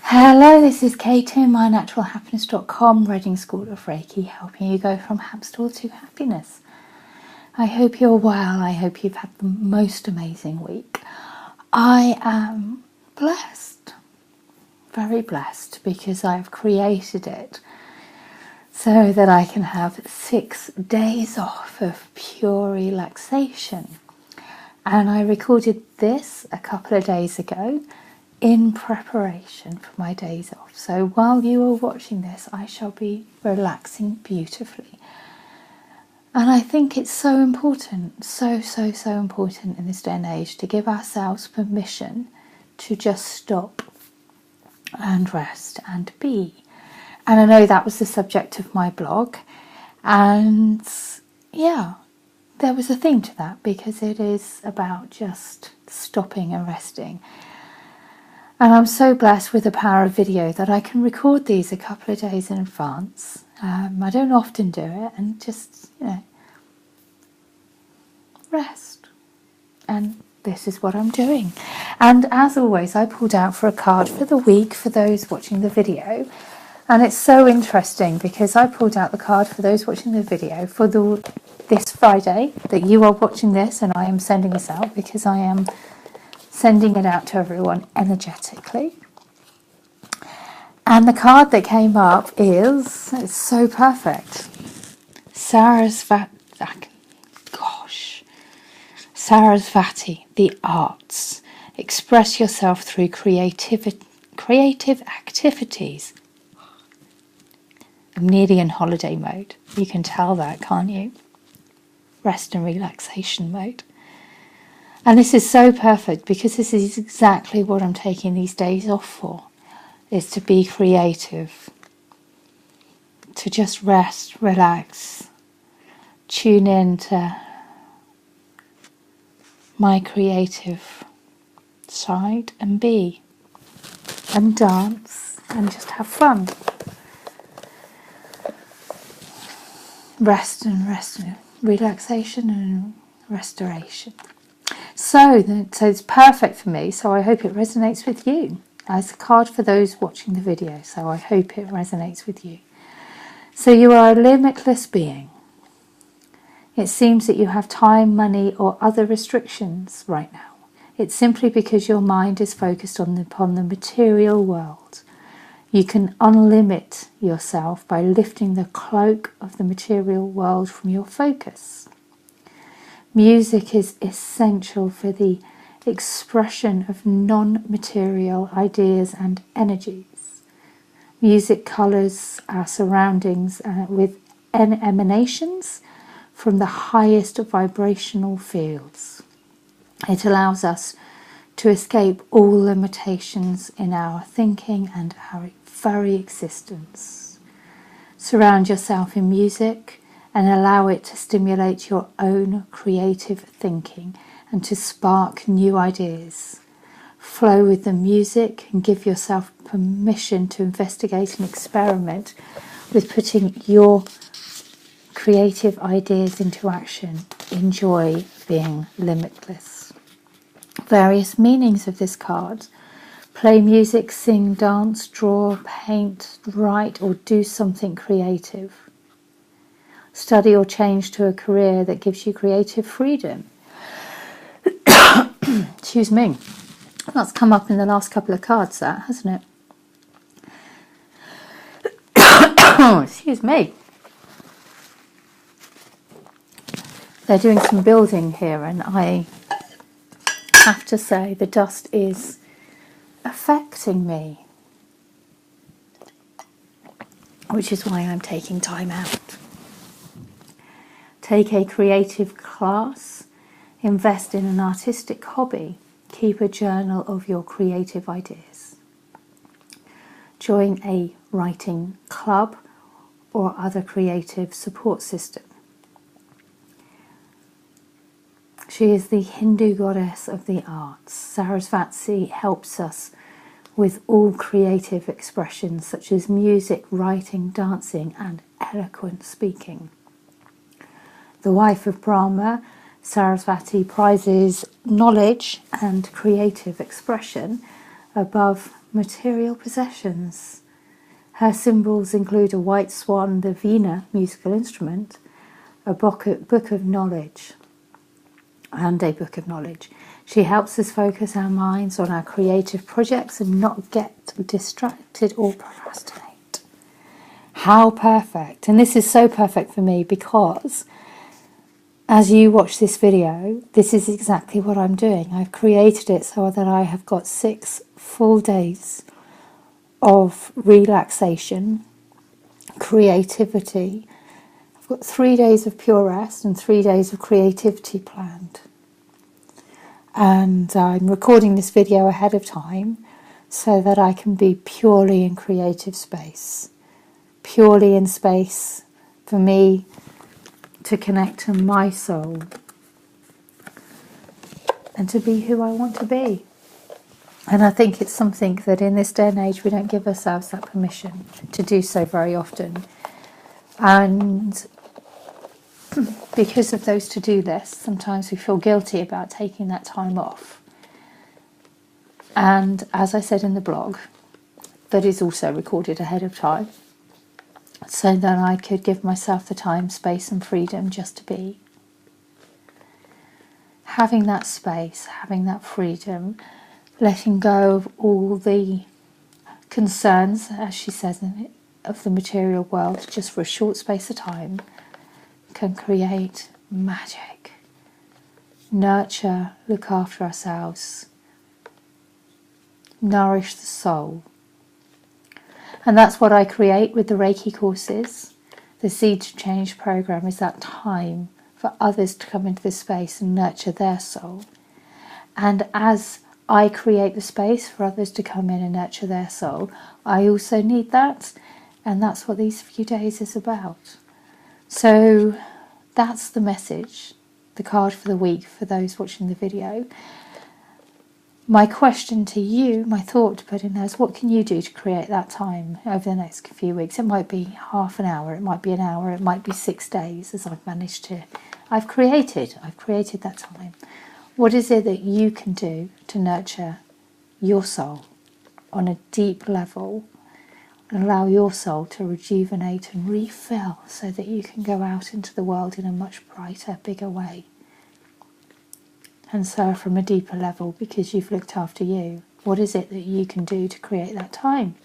Hello, this is Kate in mynaturalhappiness.com, Reading School of Reiki, helping you go from hamster to happiness. I hope you're well. I hope you've had the most amazing week. I am blessed, very blessed, because I've created it so that I can have 6 days off of pure relaxation. And I recorded this a couple of days ago in preparation for my days off. So while you are watching this, I shall be relaxing beautifully. And I think it's so important, so important in this day and age to give ourselves permission to just stop and rest and be. And I know that was the subject of my blog. And yeah, there was a theme to that because it is about just stopping and resting. And I'm so blessed with the power of video that I can record these a couple of days in advance. I don't often do it, and just, rest. And this is what I'm doing. And as always, I pulled out for a card for the week for those watching the video. And it's so interesting because I pulled out the card for those watching the video for this Friday that you are watching this, and I am sending this out because I am sending it out to everyone energetically. And the card that came up it's so perfect. Sarasvati, the arts. Express yourself through creative activities. I'm nearly in holiday mode. You can tell that, can't you? Rest and relaxation mode. And this is so perfect because this is exactly what I'm taking these days off for, is to be creative, to just rest, relax, tune in to my creative side and be, and dance and just have fun. Rest and relaxation and restoration. So it's perfect for me, so I hope it resonates with you. It's a card for those watching the video, so I hope it resonates with you. So you are a limitless being. It seems that you have time, money, or other restrictions right now. It's simply because your mind is focused upon the material world. You can unlimit yourself by lifting the cloak of the material world from your focus. Music is essential for the expression of non-material ideas and energies. Music colours our surroundings with emanations from the highest vibrational fields. It allows us to escape all limitations in our thinking and our very existence. Surround yourself in music and allow it to stimulate your own creative thinking and to spark new ideas. Flow with the music and give yourself permission to investigate and experiment with putting your creative ideas into action. Enjoy being limitless. Various meanings of this card: play music, sing, dance, draw, paint, write, or do something creative. Study or change to a career that gives you creative freedom. Excuse me. That's come up in the last couple of cards, that, hasn't it? Excuse me. They're doing some building here, and I have to say the dust is affecting me, which is why I'm taking time out. Take a creative class, invest in an artistic hobby, keep a journal of your creative ideas. Join a writing club or other creative support system. She is the Hindu goddess of the arts. Sarasvati helps us with all creative expressions such as music, writing, dancing, and eloquent speaking. The wife of Brahma, Sarasvati prizes knowledge and creative expression above material possessions. Her symbols include a white swan, the veena musical instrument, a book of knowledge, and a book of knowledge. She helps us focus our minds on our creative projects and not get distracted or procrastinate. How perfect. And this is so perfect for me because as you watch this video, this is exactly what I'm doing. I've created it so that I have got 6 full days of relaxation, creativity. I've got 3 days of pure rest and 3 days of creativity planned. And I'm recording this video ahead of time so that I can be purely in creative space. Purely in space for me to connect to my soul and to be who I want to be. And I think it's something that in this day and age we don't give ourselves that permission to do so very often. And because of those to-do lists, sometimes we feel guilty about taking that time off. And as I said in the blog, that is also recorded ahead of time, so that I could give myself the time, space and freedom just to be. Having that space, having that freedom, letting go of all the concerns, as she says in it, of the material world, just for a short space of time, can create magic. Nurture, look after ourselves, nourish the soul. And that's what I create with the Reiki courses. The Seed to Change program is that time for others to come into this space and nurture their soul. And as I create the space for others to come in and nurture their soul, I also need that. And that's what these few days is about. So that's the message, the card for the week for those watching the video. My question to you, my thought to put in there is, what can you do to create that time over the next few weeks? It might be half an hour, it might be an hour, it might be 6 days, as I've managed to. I've created that time. What is it that you can do to nurture your soul on a deep level and allow your soul to rejuvenate and refill so that you can go out into the world in a much brighter, bigger way? And serve from a deeper level because you've looked after you. What is it that you can do to create that time?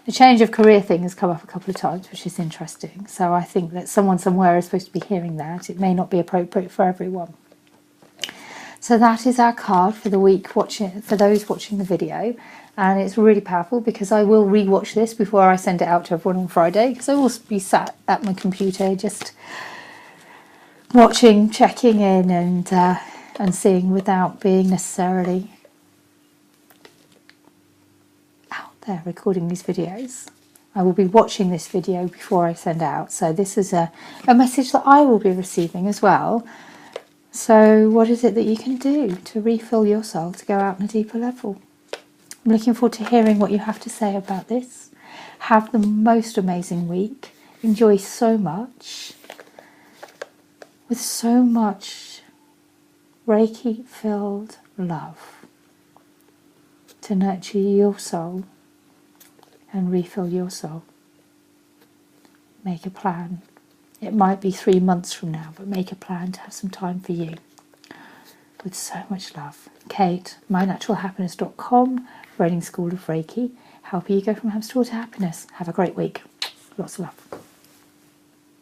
The change of career thing has come up a couple of times, which is interesting. So I think that someone somewhere is supposed to be hearing that. It may not be appropriate for everyone. So that is our card for the week for those watching the video. And it's really powerful because I will re-watch this before I send it out to everyone on Friday, because I will be sat at my computer just watching, checking in and seeing without being necessarily out there recording these videos. I will be watching this video before I send out. So this is a message that I will be receiving as well. So what is it that you can do to refill your soul, to go out on a deeper level? I'm looking forward to hearing what you have to say about this. Have the most amazing week. Enjoy so much. With so much Reiki-filled love to nurture your soul and refill your soul. Make a plan. It might be 3 months from now, but make a plan to have some time for you. With so much love. Kate, mynaturalhappiness.com, Reading School of Reiki, helping you go from hamster to happiness. Have a great week. Lots of love.